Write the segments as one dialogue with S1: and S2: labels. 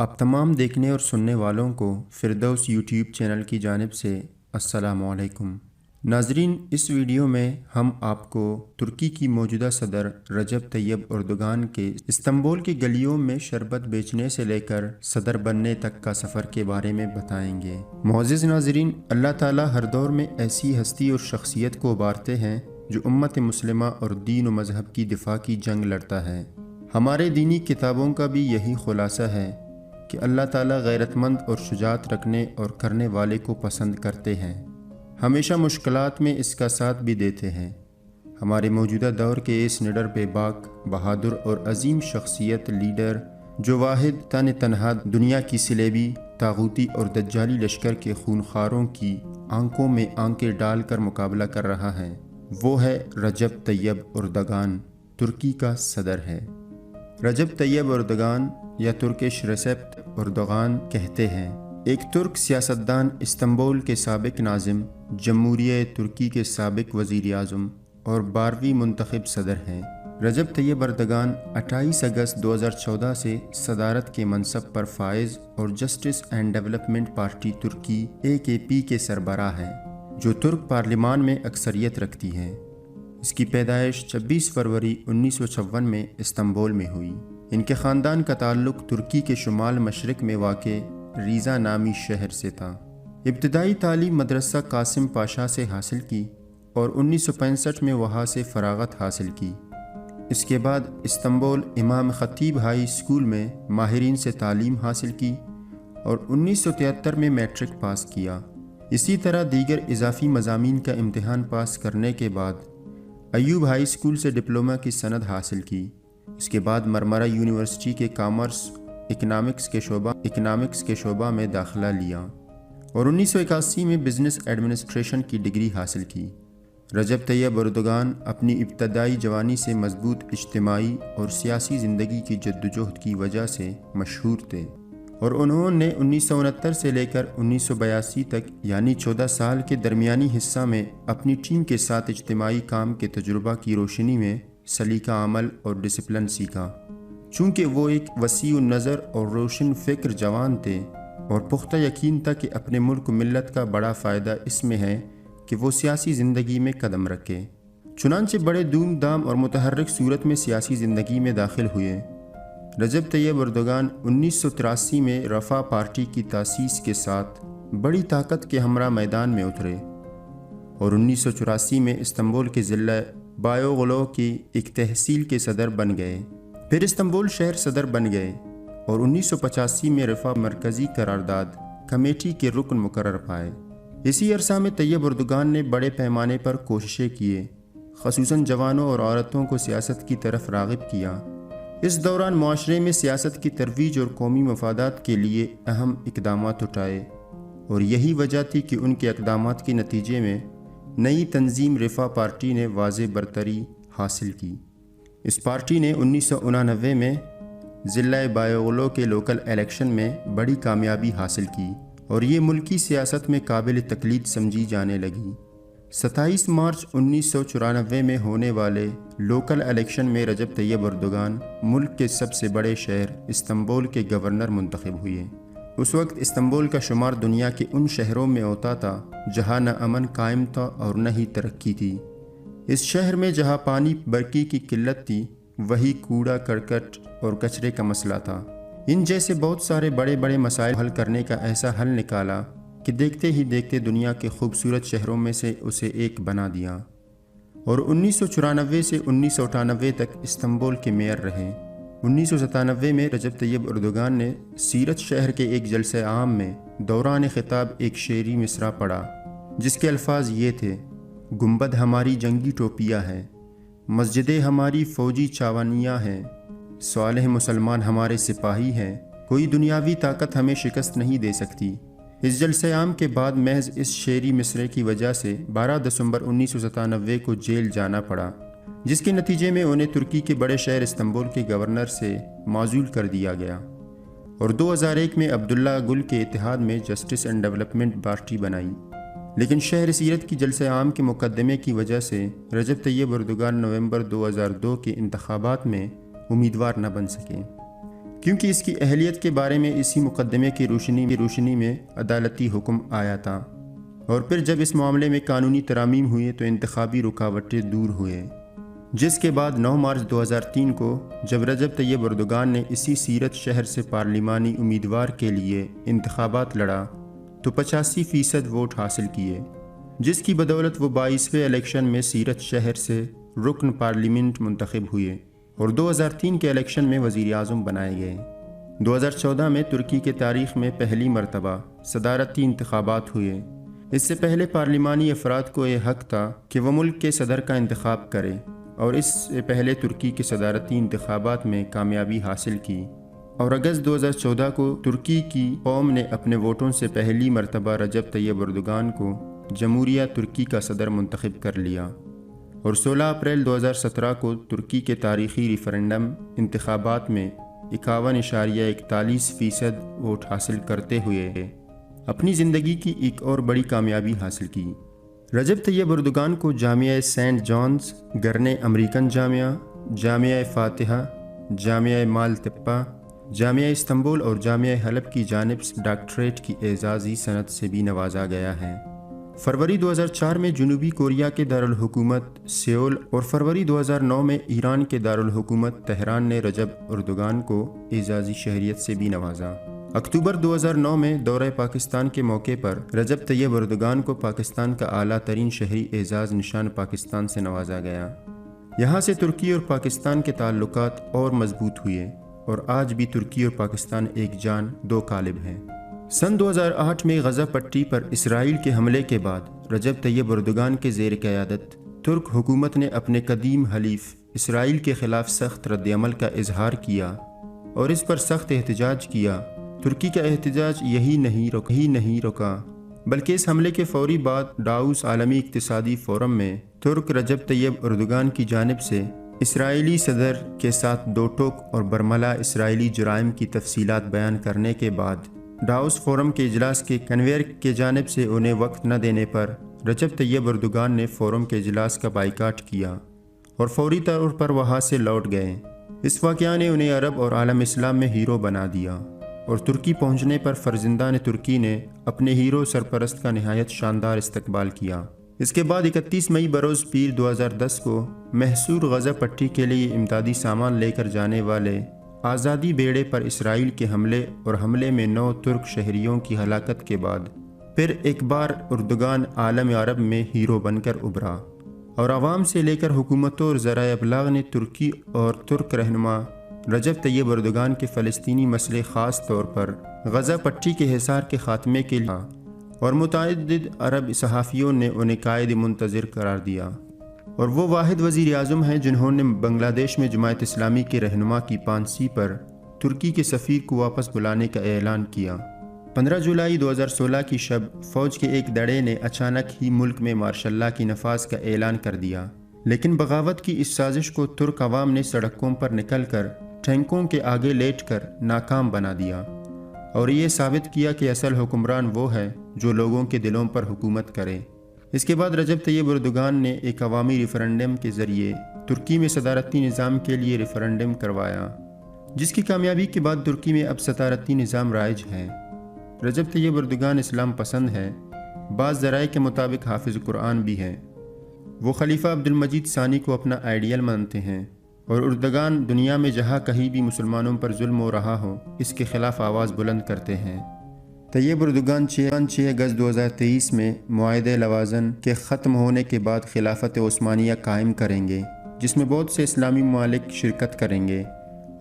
S1: आप तमाम देखने और सुनने वालों को फिरदौस यूट्यूब चैनल की जानिब से अस्सलामु अलैकुम। नाजरीन, इस वीडियो में हम आपको तुर्की की मौजूदा सदर रजब तैयब एर्दोगान के इस्तांबुल की गलियों में शरबत बेचने से लेकर सदर बनने तक का सफ़र के बारे में बताएंगे। मोअज़्ज़िज़ नाजरीन, अल्लाह ताला हर दौर में ऐसी हस्ती और शख्सियत को उबारते हैं जो उम्मत मुस्लिमा और दीन व मज़हब की दिफा की जंग लड़ता है। हमारे दीनी किताबों का भी यही खुलासा है कि अल्लाह ताला गैरतमंद और शुजात रखने और करने वाले को पसंद करते हैं, हमेशा मुश्किलात में इसका साथ भी देते हैं। हमारे मौजूदा दौर के इस निडर बेबाक, बहादुर और अजीम शख्सियत लीडर जो वाहिद तन तनहा दुनिया की सिलेबी, तागूती और दज्जाली लश्कर के खूनखारों की आंखों में आंखें डालकर मुकाबला कर रहा है, वो है रजब तैयब एर्दोगान, तुर्की का सदर है। रजब तैयब एर्दोगान या तुर्किश रेसेप्ट एर्दोगान कहते हैं, एक तुर्क सियासतदान, इस्तांबुल के साबिक नाज़िम, जमहूरिया तुर्की के साबिक वज़ीर आज़म और 12वीं मुंतखब सदर हैं। रजब तैयब एर्दोगान 28 अगस्त 2014 से सदारत के मनसब पर फाइज और जस्टिस एंड डेवलपमेंट पार्टी तुर्की AKP के सरबराह हैं, जो तुर्क पार्लिमान में अक्सरियत रखती है। इसकी पैदाइश 26 फरवरी 1956 में इस्तांबुल में हुई। इनके ख़ानदान का ताल्लुक़ तुर्की के शुमाल मशरिक़ में वाक़े रीज़ा नामी शहर से था। इब्तदाई तालीम मदरसा कासिम पाशा से हासिल की और 1965 में वहाँ से फ़राग़त हासिल की। इसके बाद इस्तांबुल इमाम ख़तीब हाई स्कूल में माहिरीन से तालीम हासिल की और 1973 में मैट्रिक पास किया। इसी तरह दीगर इजाफ़ी मज़ामीन का इम्तिहान पास करने के बाद अयूब हाई स्कूल से डिप्लोमा की सनद हासिल की। इसके बाद मरमरा यूनिवर्सिटी के कॉमर्स इकनॉमिक्स के शोबा में दाखिला लिया और 1981 में बिज़नेस एडमिनिस्ट्रेशन की डिग्री हासिल की। रजब तैयब एर्दोगान अपनी इब्तदाई जवानी से मजबूत इज्तिमाई और सियासी ज़िंदगी की जद्दोजहद की वजह से मशहूर थे और उन्होंने 1969 से लेकर 1982 तक यानी 14 साल के दरमियानी हिस्सा में अपनी टीम के साथ इज्तिमाई काम के तजुर्बा की रोशनी में सलीका अमल और डिसिप्लिन सीखा। चूँकि वो एक वसीउ नज़र और रोशन फ़िक्र जवान थे और पुख्ता यकीन था कि अपने मुल्क मिल्लत का बड़ा फ़ायदा इसमें है कि वो सियासी ज़िंदगी में कदम रखे। चुनांचे बड़े धूमधाम और मुतहर्रिक सूरत में सियासी ज़िंदगी में दाखिल हुए। रजब तैयब एर्दोगान 1983 में रफ़ा पार्टी की तासीस के साथ बड़ी ताकत के हमरा मैदान में उतरे और 1984 में इस्तांबुल के ज़िला बायोगलो की एक तहसील के सदर बन गए। फिर इस्तांबुल शहर सदर बन गए और 1985 में रफ़ा मरकज़ी करारदाद कमेटी के रुकन मुकर्रर पाए। इसी अरसा में तैयब एर्दोगान ने बड़े पैमाने पर कोशिशें किए, ख़ुसूसन जवानों और औरतों को सियासत की तरफ राग़िब किया। इस दौरान मुआशरे में सियासत की तरवीज और कौमी मफादात के लिए अहम इक़दामात उठाए और यही वजह थी कि उनके इक़दामात के नतीजे में नई तंजीम रफ़ा पार्टी ने वाज़े बरतरी हासिल की। इस पार्टी ने 1989 में ज़िला बायोगलो के लोकल इलेक्शन में बड़ी कामयाबी हासिल की और ये मुल्की सियासत में काबिल तकलीद समझी जाने लगी। 27 मार्च 1994 में होने वाले लोकल इलेक्शन में रजब तैयब एर्दोगान मुल्क के सबसे बड़े शहर इस्तांबुल के गवर्नर मुंतखब हुए। उस वक्त इस्तांबुल का शुमार दुनिया के उन शहरों में होता था जहाँ न अमन कायम था और न ही तरक्की थी। इस शहर में जहाँ पानी बरकी की किल्लत थी, वही कूड़ा करकट और कचरे का मसला था। इन जैसे बहुत सारे बड़े बड़े मसाइल हल करने का ऐसा हल निकाला कि देखते ही देखते दुनिया के खूबसूरत शहरों में से उसे एक बना दिया और 1994 से 1998 तक इस्तांबुल के मेयर रहे। 1997 में रजब तैयब एर्दोगान ने सीरत शहर के एक जलसे आम में दौरान खिताब एक शेरी मिसरा पढ़ा, जिसके अल्फाज ये थे, गुंबद हमारी जंगी टोपियाँ है, मस्जिदें हमारी फ़ौजी चावानियाँ हैं, सालेह मुसलमान हमारे सिपाही हैं, कोई दुनियावी ताकत हमें शिकस्त नहीं दे सकती। इस जलसे आम के बाद महज इस शेरी मिसरे की वजह से 12 दिसंबर 1997 को जेल जाना पड़ा, जिसके नतीजे में उन्हें तुर्की के बड़े शहर इस्तांबुल के गवर्नर से माजूल कर दिया गया और 2001 में अब्दुल्ला गुल के इत्तेहाद में जस्टिस एंड डेवलपमेंट पार्टी बनाई। लेकिन शहर सीरत की जलसे आम के मुकदमे की वजह से रजब तैयब एर्दोगान नवंबर 2002 के इंतखाबात में उम्मीदवार न बन सके। کیونکہ اس کی اہلیت کے بارے میں اسی مقدمے کی روشنی میں عدالتی حکم آیا تھا، اور پھر جب اس معاملے میں قانونی ترامیم ہوئے تو انتخابی رکاوٹیں دور ہوئے، جس کے بعد 9 مارچ 2003 کو جب رجب طیب اردوغان نے اسی سیرت شہر سے پارلیمانی امیدوار کے لیے انتخابات لڑا تو 85% ووٹ حاصل کیے، جس کی بدولت وہ 22ویں الیکشن میں سیرت شہر سے رکن پارلیمنٹ منتخب ہوئے اور 2003 کے الیکشن میں وزیر اعظم بنائے گئے۔ 2014 میں ترکی کے تاریخ میں پہلی مرتبہ صدارتی انتخابات ہوئے۔ اس سے پہلے پارلیمانی افراد کو یہ حق تھا کہ وہ ملک کے صدر کا انتخاب کرے، اور اس سے پہلے ترکی کے صدارتی انتخابات میں کامیابی حاصل کی، اور اگست 2014 کو ترکی کی قوم نے اپنے ووٹوں سے پہلی مرتبہ رجب طیب اردوغان کو جمہوریہ ترکی کا صدر منتخب کر لیا، اور 16 اپریل 2017 کو ترکی کے تاریخی ریفرنڈم انتخابات میں 51.41% ووٹ حاصل کرتے ہوئے اپنی زندگی کی ایک اور بڑی کامیابی حاصل کی۔ رجب طیب اردوغان کو جامعہ سینٹ جانز، گرنے امریکن جامعہ، جامعہ فاتحہ، جامعہ مالتپا، جامعہ استنبول اور جامعہ حلب کی جانب سے ڈاکٹریٹ کی اعزازی سند سے بھی نوازا گیا ہے۔ فروری 2004 میں جنوبی کوریا کے دارالحکومت سیول اور فروری 2009 میں ایران کے دارالحکومت تہران نے رجب اردوغان کو اعزازی شہریت سے بھی نوازا۔ اکتوبر 2009 میں دورہ پاکستان کے موقع پر رجب طیب اردوغان کو پاکستان کا اعلیٰ ترین شہری اعزاز نشان پاکستان سے نوازا گیا۔ یہاں سے ترکی اور پاکستان کے تعلقات اور مضبوط ہوئے، اور آج بھی ترکی اور پاکستان ایک جان دو قالب ہیں۔ سن 2008 میں غزہ پٹی پر اسرائیل کے حملے کے بعد رجب طیب اردوغان کے زیر قیادت ترک حکومت نے اپنے قدیم حلیف اسرائیل کے خلاف سخت رد عمل کا اظہار کیا اور اس پر سخت احتجاج کیا۔ ترکی کا احتجاج یہی نہیں رکا بلکہ اس حملے کے فوری بعد ڈاؤس عالمی اقتصادی فورم میں ترک رجب طیب اردوغان کی جانب سے اسرائیلی صدر کے ساتھ دو ٹوک اور برملا اسرائیلی جرائم کی تفصیلات بیان کرنے کے بعد ڈاؤس فورم کے اجلاس کے کنوینر کی جانب سے انہیں وقت نہ دینے پر رجب طیب اردوغان نے فورم کے اجلاس کا بائیکاٹ کیا اور فوری طور پر وہاں سے لوٹ گئے۔ اس واقعہ نے انہیں عرب اور عالم اسلام میں ہیرو بنا دیا، اور ترکی پہنچنے پر فرزندان ترکی نے اپنے ہیرو سرپرست کا نہایت شاندار استقبال کیا۔ اس کے بعد 31 مئی بروز پیر 2010 کو محصور غزہ پٹی کے لیے امدادی سامان لے کر جانے والے آزادی بیڑے پر اسرائیل کے حملے میں 9 ترک شہریوں کی ہلاکت کے بعد پھر ایک بار اردوغان عالم عرب میں ہیرو بن کر ابھرا، اور عوام سے لے کر حکومتوں اور ذرائع ابلاغ نے ترکی اور ترک رہنما رجب طیب اردوغان کے فلسطینی مسئلے خاص طور پر غزہ پٹی کے حصار کے خاتمے کے لیے، اور متعدد عرب صحافیوں نے انہیں قائد منتظر قرار دیا، اور وہ واحد وزیر اعظم ہیں جنہوں نے بنگلہ دیش میں جماعت اسلامی کے رہنما کی پانسی پر ترکی کے سفیر کو واپس بلانے کا اعلان کیا۔ 15 جولائی 2016 کی شب فوج کے ایک دڑے نے اچانک ہی ملک میں مارشل لا کی نفاذ کا اعلان کر دیا، لیکن بغاوت کی اس سازش کو ترک عوام نے سڑکوں پر نکل کر ٹینکوں کے آگے لیٹ کر ناکام بنا دیا، اور یہ ثابت کیا کہ اصل حکمران وہ ہے جو لوگوں کے دلوں پر حکومت کرے۔ اس کے بعد رجب طیب اردوغان نے ایک عوامی ریفرنڈم کے ذریعے ترکی میں صدارتی نظام کے لیے ریفرنڈم کروایا، جس کی کامیابی کے بعد ترکی میں اب صدارتی نظام رائج ہے۔ رجب طیب اردوغان اسلام پسند ہے، بعض ذرائع کے مطابق حافظ قرآن بھی ہے۔ وہ خلیفہ عبدالمجید ثانی کو اپنا آئیڈیل مانتے ہیں، اور اردوغان دنیا میں جہاں کہیں بھی مسلمانوں پر ظلم ہو رہا ہو اس کے خلاف آواز بلند کرتے ہیں۔ طیب اردوغان 6 اگست 2023 میں معاہدہ لوازن کے ختم ہونے کے بعد خلافت عثمانیہ قائم کریں گے، جس میں بہت سے اسلامی ممالک شرکت کریں گے،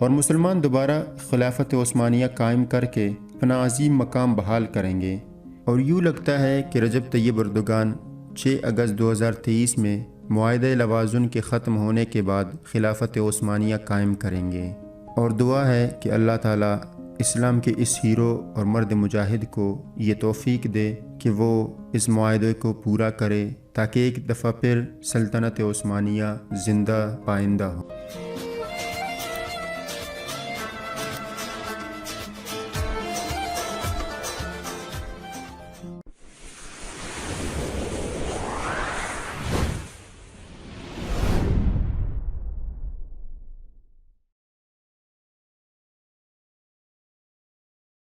S1: اور مسلمان دوبارہ خلافت عثمانیہ قائم کر کے اپنا عظیم مقام بحال کریں گے۔ اور یوں لگتا ہے کہ رجب طیب اردوغان 6 اگست 2023 میں معاہدہ لوازن کے ختم ہونے کے بعد خلافت عثمانیہ قائم کریں گے، اور دعا ہے کہ اللہ تعالیٰ اسلام کے اس ہیرو اور مرد مجاہد کو یہ توفیق دے کہ وہ اس معاہدے کو پورا کرے تاکہ ایک دفعہ پھر سلطنت عثمانیہ زندہ پائندہ ہو۔